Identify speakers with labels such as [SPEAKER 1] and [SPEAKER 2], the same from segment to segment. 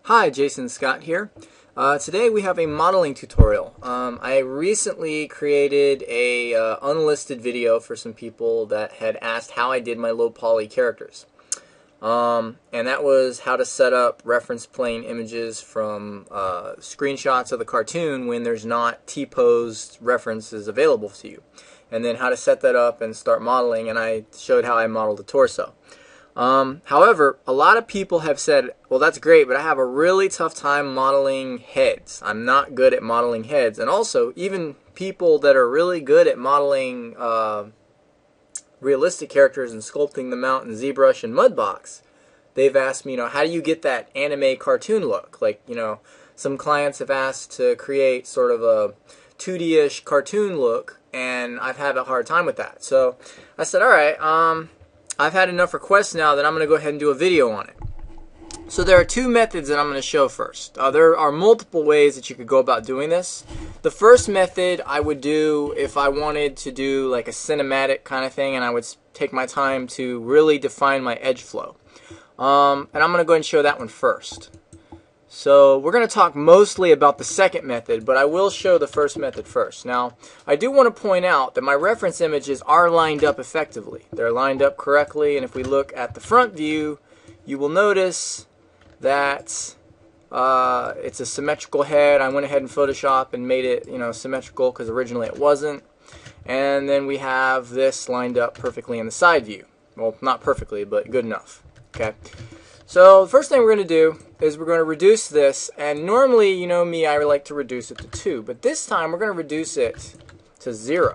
[SPEAKER 1] Hi, Jason Scott here. Today we have a modeling tutorial. I recently created a unlisted video for some people that had asked how I did my low poly characters. And that was how to set up reference plane images from screenshots of the cartoon when there's not T-posed references available to you. And then how to set that up and start modeling, and I showed how I modeled the torso. However, a lot of people have said, well, that's great, but I have a really tough time modeling heads. I'm not good at modeling heads. And also, even people that are really good at modeling realistic characters and sculpting them out in ZBrush and Mudbox, they've asked me, how do you get that anime cartoon look? Like, some clients have asked to create sort of a 2D-ish cartoon look, and I've had a hard time with that. So I said, all right, I've had enough requests now that I'm going to go ahead and do a video on it. So there are two methods that I'm going to show first. There are multiple ways that you could go about doing this. The first method I would do if I wanted to do like a cinematic kind of thing, and I would take my time to really define my edge flow. And I'm going to go ahead and show that one first. So we're going to talk mostly about the second method, but I will show the first method first. Now, I do want to point out that my reference images are lined up effectively. They're lined up correctly, and if we look at the front view, you will notice that it's a symmetrical head. I went ahead and Photoshop and made it, symmetrical because originally it wasn't. And then we have this lined up perfectly in the side view. Well, not perfectly, but good enough. Okay. So the first thing we're going to do is we're going to reduce this, and normally, you know me, I like to reduce it to 2, but this time we're going to reduce it to 0.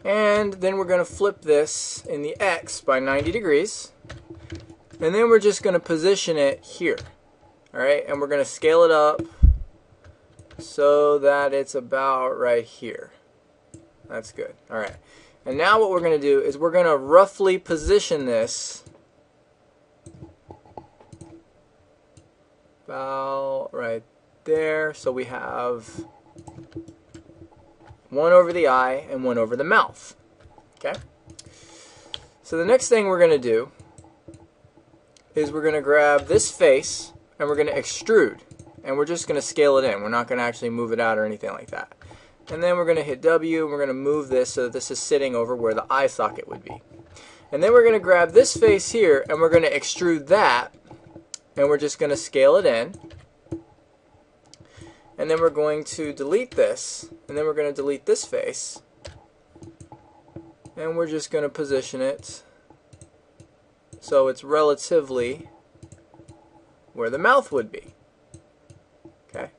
[SPEAKER 1] And then we're going to flip this in the X by 90 degrees, and then we're just going to position it here. Alright, and we're going to scale it up so that it's about right here. That's good. Alright, and now what we're going to do is we're going to roughly position this about right there, so we have one over the eye and one over the mouth. Okay? So the next thing we're going to do is we're going to grab this face and we're going to extrude, and we're just going to scale it in. We're not going to actually move it out or anything like that. And then we're going to hit W, and we're going to move this so that this is sitting over where the eye socket would be. And then we're going to grab this face here and we're going to extrude that, and we're just going to scale it in, and then we're going to delete this, and then we're going to delete this face, and we're just going to position it so it's relatively where the mouth would be. Okay.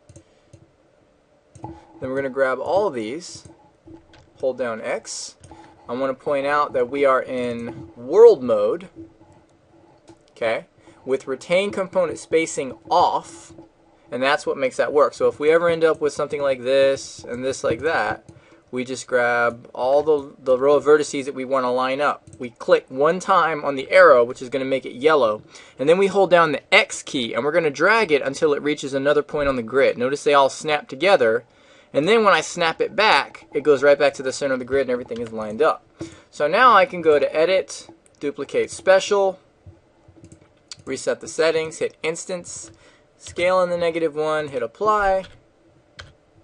[SPEAKER 1] Then we're going to grab all of these, hold down X. I want to point out that we are in world mode. Okay. With retain component spacing off, and that's what makes that work. So if we ever end up with something like this and this like that, we just grab all the row of vertices that we want to line up. We click one time on the arrow, which is going to make it yellow, and then we hold down the X key, and we're going to drag it until it reaches another point on the grid. Notice they all snap together, and then when I snap it back, it goes right back to the center of the grid and everything is lined up. So now I can go to Edit, Duplicate Special, reset the settings, hit Instance, scale in the -1, hit Apply.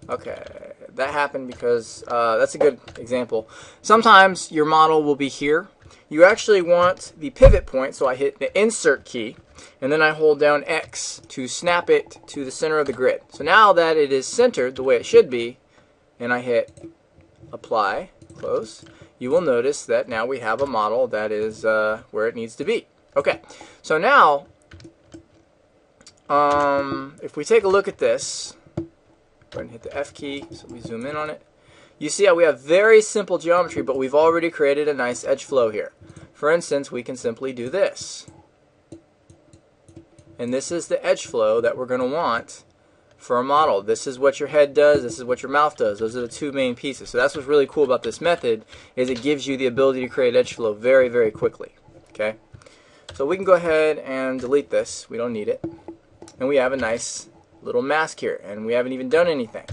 [SPEAKER 1] Okay, that happened because that's a good example. Sometimes your model will be here. You actually want the pivot point, so I hit the Insert key, and then I hold down X to snap it to the center of the grid. So now that it is centered the way it should be, and I hit Apply, Close, you will notice that now we have a model that is where it needs to be. Okay, so now, if we take a look at this, go ahead and hit the F key so we zoom in on it. You see how we have very simple geometry, but we've already created a nice edge flow here. For instance, we can simply do this. And this is the edge flow that we're going to want for a model. This is what your head does, this is what your mouth does. Those are the two main pieces. So that's what's really cool about this method, is it gives you the ability to create edge flow very, very quickly. Okay? So we can go ahead and delete this. We don't need it. And we have a nice little mask here, and we haven't even done anything.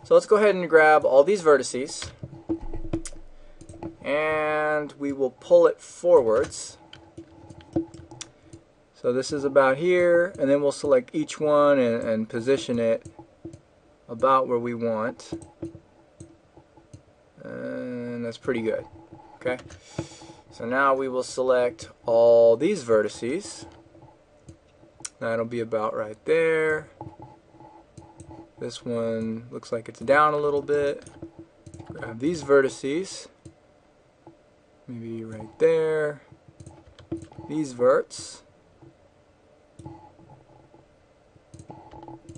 [SPEAKER 1] So let's go ahead and grab all these vertices, and we will pull it forwards So this is about here, and then we'll select each one and position it about where we want. And that's pretty good. Okay. So now we will select all these vertices. That'll be about right there. This one looks like it's down a little bit. Grab these vertices. Maybe right there. These verts.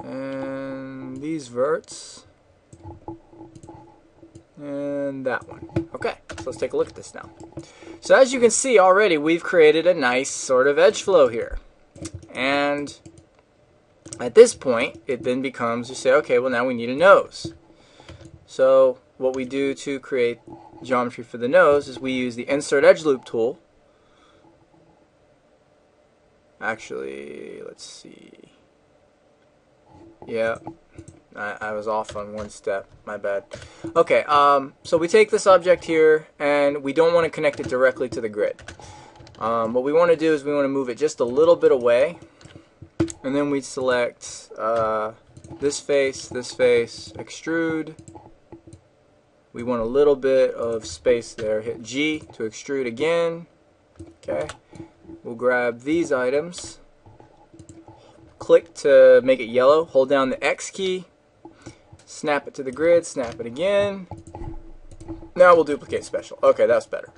[SPEAKER 1] And these verts. And that one. Okay, so let's take a look at this now. So as you can see already, we've created a nice sort of edge flow here. And at this point, it then becomes, you say, okay, well now we need a nose. So what we do to create geometry for the nose is we use the Insert Edge Loop tool. Actually, let's see. Yeah, I was off on one step. My bad. Okay, so we take this object here, and we don't want to connect it directly to the grid. What we want to do is we want to move it just a little bit away, and then we select this face, extrude. We want a little bit of space there. Hit G to extrude again. Okay. We'll grab these items. Click to make it yellow. Hold down the X key. Snap it to the grid. Snap it again. Now we'll duplicate special. Okay, that's better.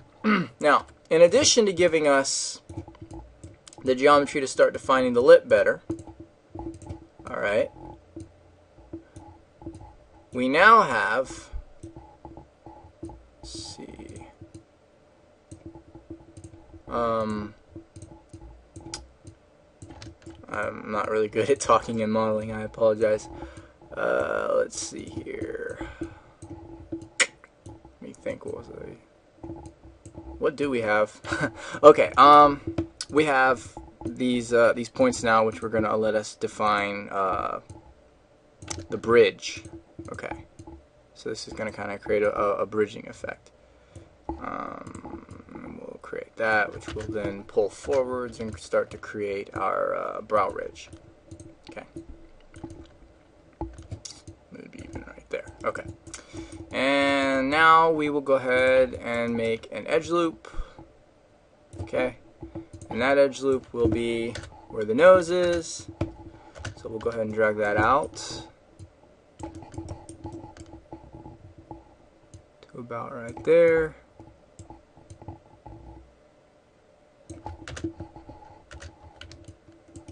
[SPEAKER 1] Now, in addition to giving us the geometry to start defining the lip better, alright, we now have, let's see, I'm not really good at talking and modeling, I apologize. Let's see here. Let me think, what do we have? Okay, we have these points now, which we're gonna let us define the bridge. Okay, so this is gonna kind of create a bridging effect. We'll create that, which will then pull forwards and start to create our brow ridge. Okay, maybe even right there. Okay, and now we will go ahead and make an edge loop. Okay, and that edge loop will be where the nose is. So we'll go ahead and drag that out to about right there.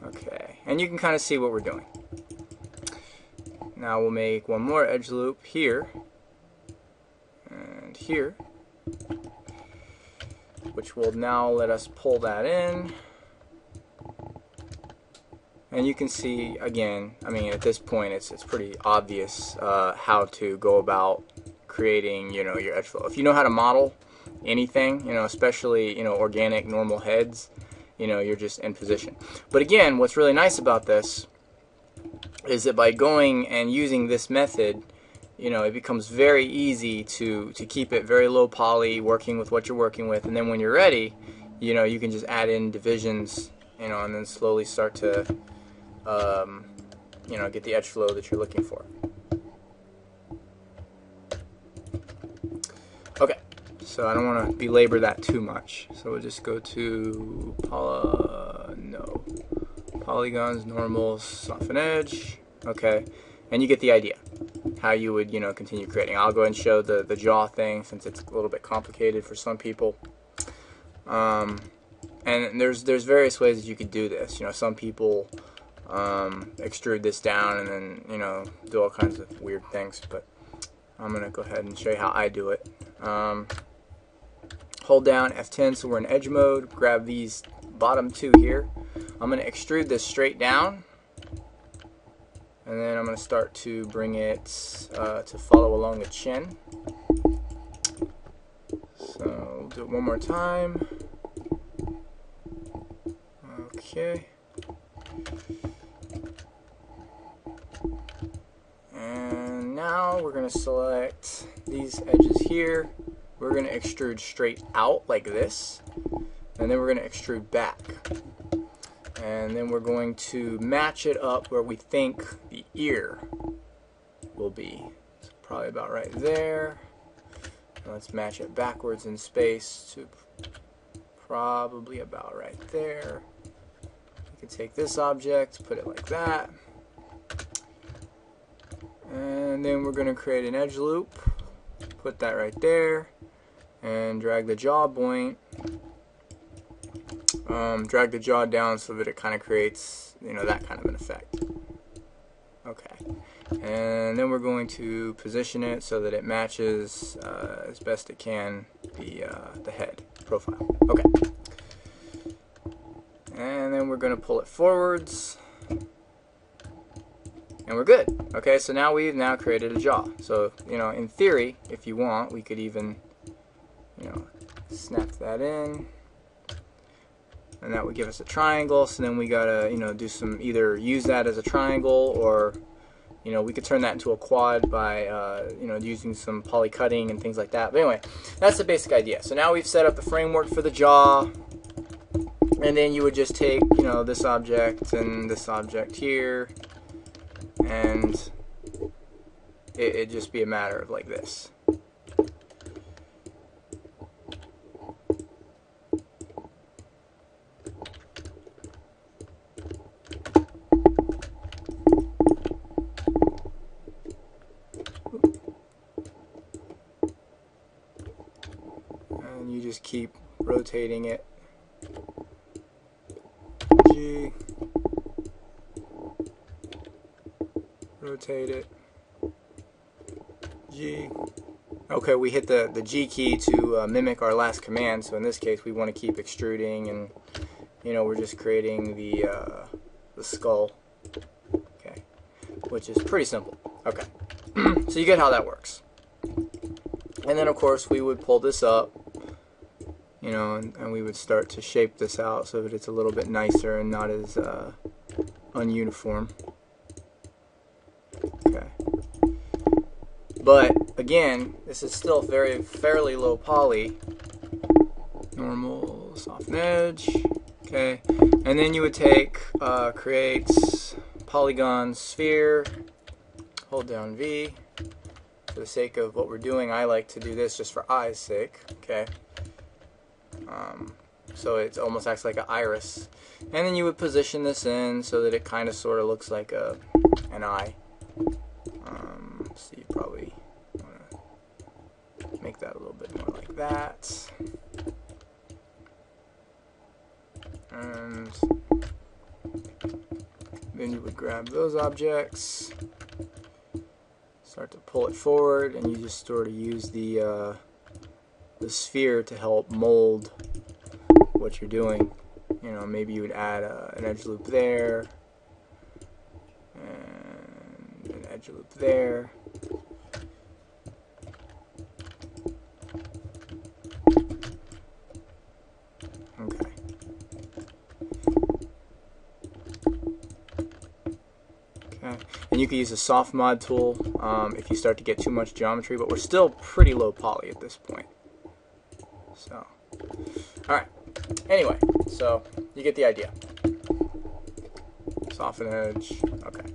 [SPEAKER 1] Okay, and you can kind of see what we're doing. Now we'll make one more edge loop here and here, which will now let us pull that in. And you can see, again, I mean, at this point it's pretty obvious how to go about creating, you know, your edge flow. If you know how to model anything, you know, especially, you know, organic normal heads, you know, you're just in position. But again, what's really nice about this is that by going and using this method, you know, it becomes very easy to keep it very low poly, working with what you're working with, and then when you're ready, you know, you can just add in divisions, you know, and then slowly start to you know, get the edge flow that you're looking for. Okay, so I don't want to belabor that too much, so we'll just go to polygons, normals, soften edge. Okay, and you get the idea how you would, you know, continue creating. I'll go ahead and show the jaw thing since it's a little bit complicated for some people. And there's various ways that you could do this. You know, some people extrude this down and then, you know, do all kinds of weird things, but I'm gonna go ahead and show you how I do it. Hold down F10 so we're in edge mode, grab these bottom two here. I'm gonna extrude this straight down, and then I'm gonna start to bring it to follow along the chin. So we'll do it one more time. Okay. And now we're going to select these edges here. We're going to extrude straight out like this, and then we're going to extrude back. and then we're going to match it up where we think the ear will be. So probably about right there. And let's match it backwards in space to probably about right there. We can take this object, put it like that, and then we're going to create an edge loop, put that right there, and drag the jaw point, drag the jaw down so that it kind of creates, you know, that kind of an effect. Okay, and then we're going to position it so that it matches as best it can the head profile. Okay, and then we're going to pull it forwards, and we're good. Okay, so now we've created a jaw. So, you know, in theory, if you want, we could even, you know, snap that in, and that would give us a triangle. So then we gotta, you know, do some, either use that as a triangle, or, you know, we could turn that into a quad by, you know, using some poly cutting and things like that. But anyway, that's the basic idea. So now we've set up the framework for the jaw, and then you would just take, you know, this object and this object here, and it'd just be a matter of like this. And you just keep rotating it. G. Rotate it. G. Okay, we hit the G key to mimic our last command. So in this case, we want to keep extruding, and, you know, we're just creating the skull. Okay, which is pretty simple. Okay, so you get how that works. And then of course we would pull this up, you know, and we would start to shape this out so that it's a little bit nicer and not as ununiform. Okay. But again, this is still fairly low poly. Normal, soften edge. Okay. And then you would take, create polygon sphere, hold down V. For the sake of what we're doing, I like to do this just for eye's sake. Okay. So it almost acts like an iris. And then you would position this in so that it kind of sort of looks like an eye. So you probably want to make that a little bit more like that. And then you would grab those objects, start to pull it forward, and you just sort of use the sphere to help mold what you're doing. You know, maybe you would add an edge loop there, and an edge loop there. Okay. Okay. And you can use a soft mod tool if you start to get too much geometry, but we're still pretty low poly at this point. So, alright. Anyway, so you get the idea. Soften edge. Okay.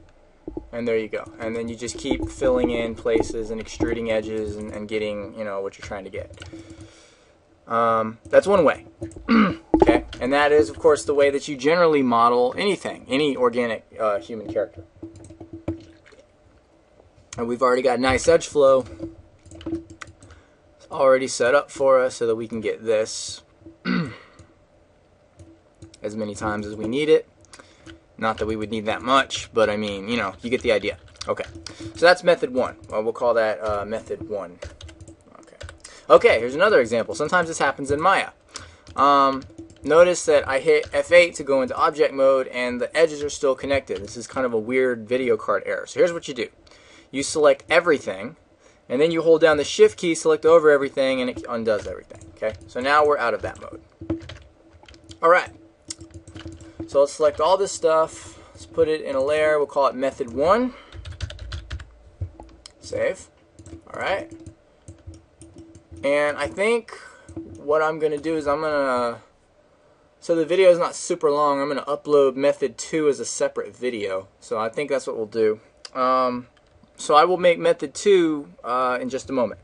[SPEAKER 1] And there you go. And then you just keep filling in places and extruding edges and getting, you know, what you're trying to get. That's one way. Okay. And that is, of course, the way that you generally model anything, any organic human character. And we've already got nice edge flow already set up for us so that we can get this as many times as we need it. Not that we would need that much, but I mean, you know, you get the idea. Okay, so that's method 1. Well, we'll call that method 1. Okay. Okay, here's another example. Sometimes this happens in Maya. Notice that I hit F8 to go into object mode and the edges are still connected. This is kind of a weird video card error. So here's what you do. You select everything, and then you hold down the shift key, select over everything, and it undoes everything. Okay, so now we're out of that mode. Alright, so let's select all this stuff. Let's put it in a layer. We'll call it method 1. Save. Alright. And I think what I'm going to do is I'm going to So the video is not super long. I'm going to upload method 2 as a separate video. So I think that's what we'll do. So I will make method 2 in just a moment.